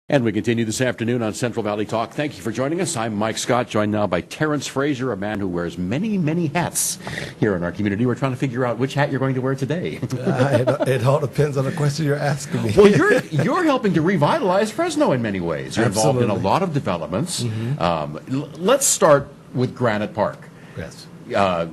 And we continue this afternoon on Central Valley Talk. Thank you for joining us. I'm Mike Scott, joined now by Terance Frazier, a man who wears many, many hats here in our community. We're trying to figure out which hat you're going to wear today. It all depends on the question you're asking me. Well, you're helping to revitalize Fresno in many ways. You're Absolutely. involved in a lot of developments. Let's start with Granite Park. Yes.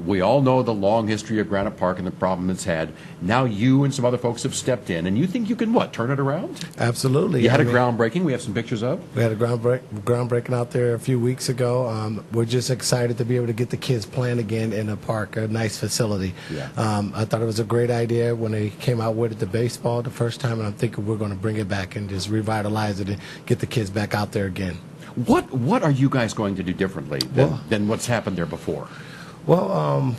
We all know the long history of Granite Park and the problem it's had. Now you and some other folks have stepped in, and you think you can, turn it around? Absolutely. You had a groundbreaking. We have some pictures of. We had a groundbreaking out there a few weeks ago. We're just excited to be able to get the kids playing again in a park, a nice facility. Yeah. I thought it was a great idea when they came out with it, the baseball, the first time, and I'm thinking we're going to bring it back and just revitalize it and get the kids back out there again. What are you guys going to do differently than what's happened there before? Well,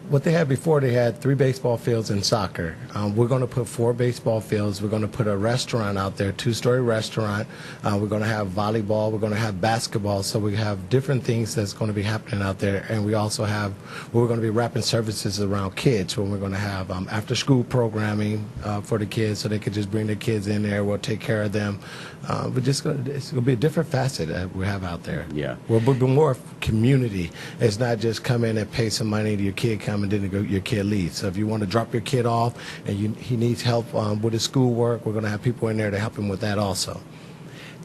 what they had before, they had 3 baseball fields and soccer. We're going to put 4 baseball fields. We're going to put a restaurant out there, 2-story restaurant. We're going to have volleyball. We're going to have basketball. So we have different things that's going to be happening out there. And we also have, we're going to be wrapping services around kids, where we're going to have after-school programming for the kids, so they could just bring their kids in there. We'll take care of them. It's going to be a different facet that we have out there. Yeah. We'll be more community. It's not just come in and pay some money to your kid come and then your kid leaves. So if you want to drop your kid off and he needs help with his schoolwork, we're going to have people in there to help him with that also.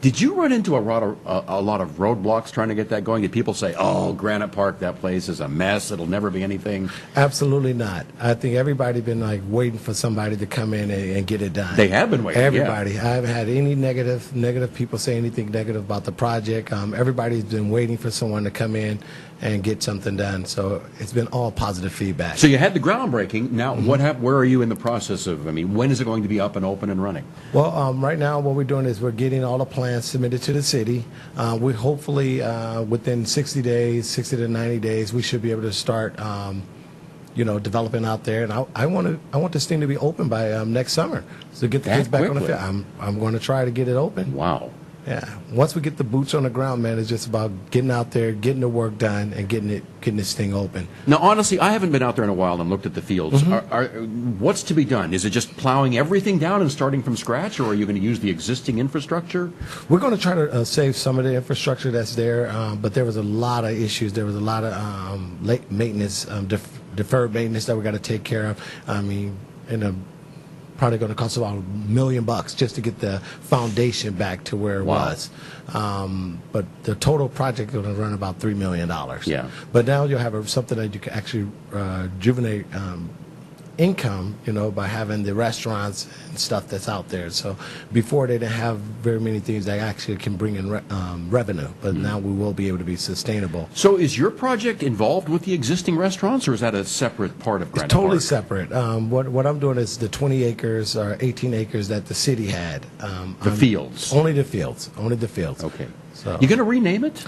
Did you run into a lot of roadblocks trying to get that going? Did people say, "Oh, Granite Park, that place is a mess. It'll never be anything"? Absolutely not. I think everybody's been waiting for somebody to come in and get it done. They have been waiting. Everybody. Yeah. I haven't had any negative people say anything negative about the project. Everybody's been waiting for someone to come in and get something done. So it's been all positive feedback. So you had the groundbreaking. Now, where are you in the process of? when is it going to be up and open and running? Well, right now what we're doing is we're getting all the plans submitted to the city. We hopefully within 60 to 90 days, we should be able to start developing out there. And I want this thing to be open by next summer, so get the kids back on the field. I'm going to try to get it open. Wow. Yeah. Once we get the boots on the ground, man, it's just about getting out there, getting the work done, and getting this thing open. Now, honestly, I haven't been out there in a while and looked at the fields. What's to be done? Is it just plowing everything down and starting from scratch, or are you going to use the existing infrastructure? We're going to try to save some of the infrastructure that's there, but there was a lot of issues. There was a lot of late maintenance, deferred maintenance that we got to take care of. Probably going to cost about $1 million just to get the foundation back to where it was. But the total project is going to run about $3 million. Yeah. But now you'll have something that you can actually rejuvenate income, by having the restaurants and stuff that's out there. So before they didn't have very many things that actually can bring in revenue, but now we will be able to be sustainable. So is your project involved with the existing restaurants, or is that a separate part of Granite It's totally Park? separate. What I'm doing is the 20 acres or 18 acres that the city had. The fields? Only the fields. Only the fields. Okay. So You going to rename it?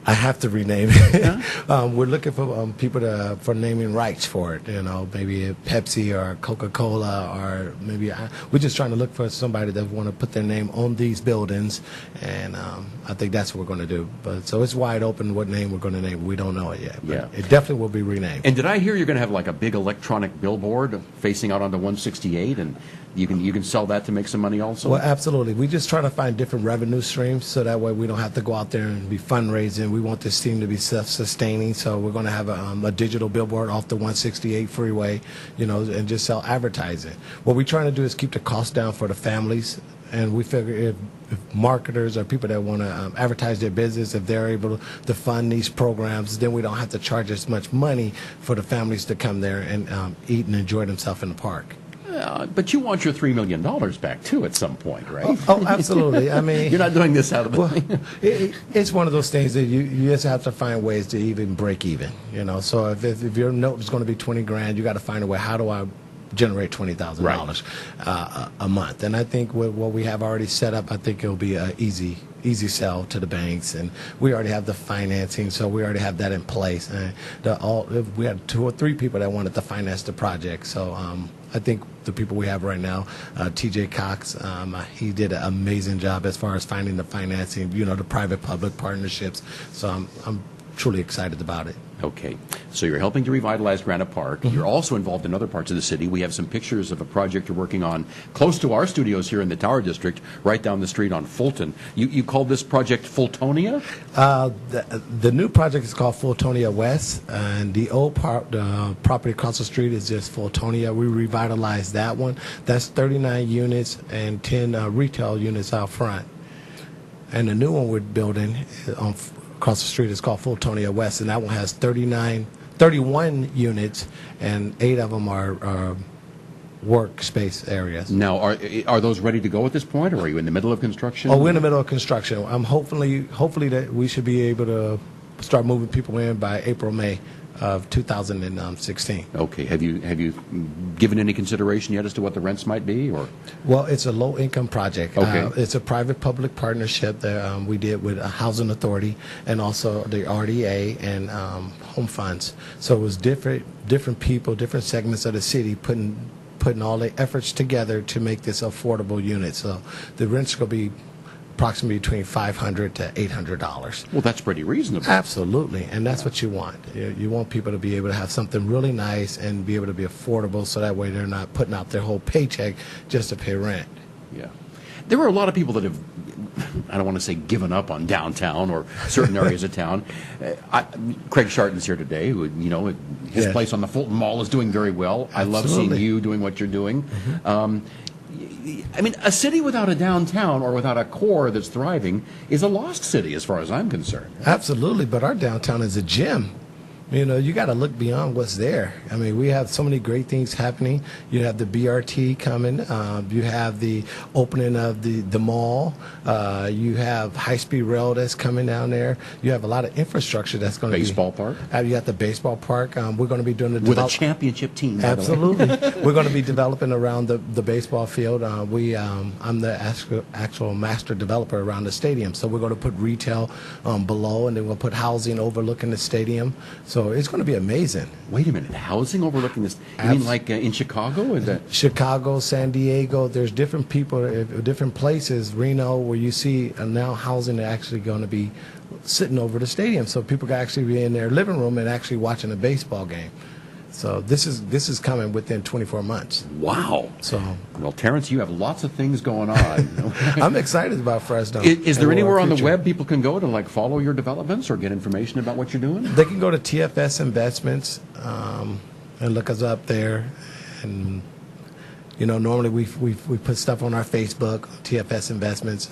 I have to rename it. We're looking for people for naming rights for it. Maybe Pepsi or Coca-Cola, or maybe we're just trying to look for somebody that want to put their name on these buildings, and I think that's what we're going to do. But so it's wide open what name we're going to name. We don't know it yet. But Yeah. It definitely will be renamed. And did I hear you're going to have a big electronic billboard facing out onto 168, and you can sell that to make some money also? Well, absolutely. We just try to find different revenue streams, so that way we don't have to go out there and be fundraising. We want this team to be self-sustaining, so we're going to have a digital billboard off the 168 freeway, and just sell advertising. What we're trying to do is keep the cost down for the families, and we figure if marketers or people that want to advertise their business, if they're able to fund these programs, then we don't have to charge as much money for the families to come there and eat and enjoy themselves in the park. But you want your $3 million back, too, at some point, right? Oh, absolutely. You're not doing this out of the... It's one of those things that you just have to find ways to even break even, So if your note is going to be 20 grand, you got to find a way, how do I generate $20,000 a month? And I think with what we have already set up, I think it'll be an easy sell to the banks, and we already have the financing, so we already have that in place. And we had 2 or 3 people that wanted to finance the project, so I think the people we have right now, TJ Cox, he did an amazing job as far as finding the financing, the private-public partnerships. So I'm truly excited about it. Okay, so you're helping to revitalize Granite Park. You're also involved in other parts of the city. We have some pictures of a project you're working on close to our studios here in the Tower District, right down the street on Fulton. You called this project Fultonia? The new project is called Fultonia West, and the old property across the street is just Fultonia. We revitalized that one. That's 39 units and 10 retail units out front. And the new one we're building across the street is called Fultonia West, and that one has 31 units, and 8 of them are workspace areas. Now, are those ready to go at this point, or are you in the middle of construction? Oh, we're in the middle of construction. Hopefully that we should be able to start moving people in by April, May of 2016. Okay. Have you given any consideration yet as to what the rents might be, or? Well, it's a low-income project. Okay. It's a private-public partnership that we did with a housing authority and also the RDA and home funds. So it was different people, different segments of the city putting all the efforts together to make this affordable unit. So the rent's going to be approximately between $500 to $800. Well, that's pretty reasonable. Absolutely, and that's what you want. You want people to be able to have something really nice and be able to be affordable, so that way they're not putting out their whole paycheck just to pay rent. Yeah. There are a lot of people that have, I don't want to say given up on downtown or certain areas of town. Craig Sharton's here today, who, his Yes. place on the Fulton Mall is doing very well. I love seeing Absolutely. you doing what you're doing. I mean, a city without a downtown or without a core that's thriving is a lost city as far as I'm concerned. Absolutely, but our downtown is a gem. You got to look beyond what's there. I mean, we have so many great things happening. You have the BRT coming. You have the opening of the mall. You have high-speed rail that's coming down there. You have a lot of infrastructure that's going to be. Baseball park? You got the baseball park. We're going to be doing With a championship team, by the way. Absolutely. We're going to be developing around the baseball field. I'm the actual master developer around the stadium. So we're going to put retail below, and then we'll put housing overlooking the stadium. So it's going to be amazing. Wait a minute, housing overlooking this? You mean like in Chicago? Is that? Chicago, San Diego, there's different people, different places, Reno, where you see now housing actually going to be sitting over the stadium. So people can actually be in their living room and actually watching a baseball game. So this is coming within 24 months. Wow. So, well, Terance, you have lots of things going on. I'm excited about Fresno. Is there anywhere on the future. web people can go to follow your developments or get information about what you're doing? They can go to TFS Investments and look us up there. And normally we put stuff on our Facebook. TFS Investments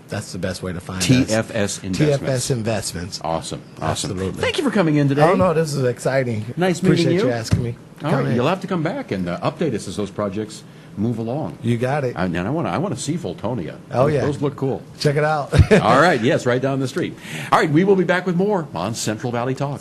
that's the best way to find us. TFS Investments. TFS Investments. Awesome. Absolutely. Thank you for coming in today. Oh no, this is exciting. Nice meeting Appreciate you. you asking me. All Come right, in. you'll have to come back and update us as those projects move along. You got it. And I want to see Fultonia. Oh, yeah. Those look cool. Check it out. All right, yes, right down the street. All right, we will be back with more on Central Valley Talk.